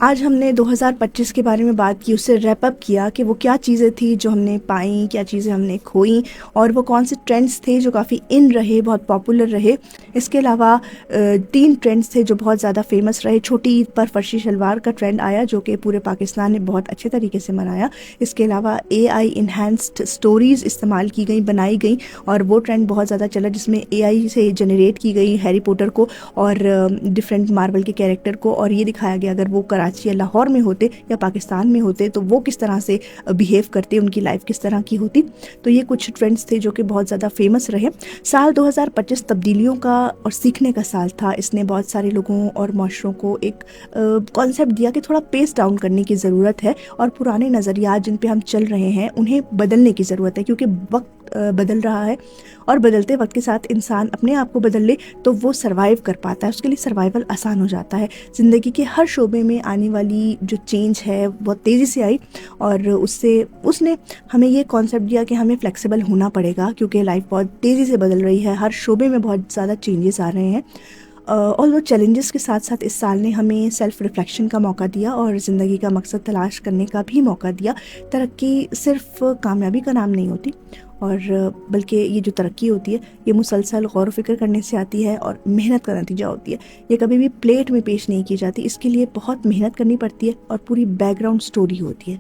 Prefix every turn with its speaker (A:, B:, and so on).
A: आज हमने 2025 के बारे में बात की, उससे रैप अप किया कि वो क्या चीज़ें थी जो हमने पाई, क्या चीज़ें हमने खोई और वो कौन से ट्रेंड्स थे जो काफ़ी इन रहे, बहुत पॉपुलर रहे। इसके अलावा 3 ट्रेंड्स थे जो बहुत ज़्यादा फेमस रहे। छोटी ईद पर फर्शी शलवार का ट्रेंड आया जो कि पूरे पाकिस्तान ने बहुत अच्छे तरीके से मनाया। इसके अलावा AI इन्हांस्ड स्टोरीज़ इस्तेमाल की गई, बनाई गई और वो ट्रेंड बहुत ज़्यादा चला जिसमें AI से जनरेट की गई हैरी पॉटर को और डिफरेंट मार्वल के कैरेक्टर को, और ये दिखाया गया अगर वो कराची या लाहौर में होते या पाकिस्तान में होते तो वो किस तरह से बिहेव करते, उनकी लाइफ किस तरह की होती। तो ये कुछ ट्रेंड्स थे जो कि बहुत ज़्यादा फेमस रहे। साल 2025 तब्दीलियों का और सीखने का साल था। इसने बहुत सारे लोगों और माशरों को एक कॉन्सेप्ट दिया कि थोड़ा पेस डाउन करने की ज़रूरत है और पुराने नज़रियात जिन पे हम चल रहे हैं उन्हें बदलने की ज़रूरत है, क्योंकि वक्त बदल रहा है और बदलते वक्त के साथ इंसान अपने आप को बदल ले तो वो सरवाइव कर पाता है, उसके लिए सर्वाइवल आसान हो जाता है। ज़िंदगी के हर शोबे में आने वाली जो चेंज है बहुत तेज़ी से आई और उसने हमें ये कॉन्सेप्ट दिया कि हमें फ्लेक्सिबल होना पड़ेगा, क्योंकि लाइफ बहुत तेज़ी से बदल रही है, हर शोबे में बहुत ज़्यादा चेंजेस आ रहे हैं। और वो चैलेंजेस के साथ साथ इस साल ने हमें सेल्फ़ रिफ्लेक्शन का मौका दिया और ज़िंदगी का मकसद तलाश करने का भी मौका दिया। तरक्की सिर्फ कामयाबी का नाम नहीं होती, और बल्कि ये जो तरक्की होती है ये मुसलसल गौर व फिक्र करने से आती है और मेहनत का नतीजा होती है। ये कभी भी प्लेट में पेश नहीं की जाती, इसके लिए बहुत मेहनत करनी पड़ती है और पूरी बैकग्राउंड स्टोरी होती है।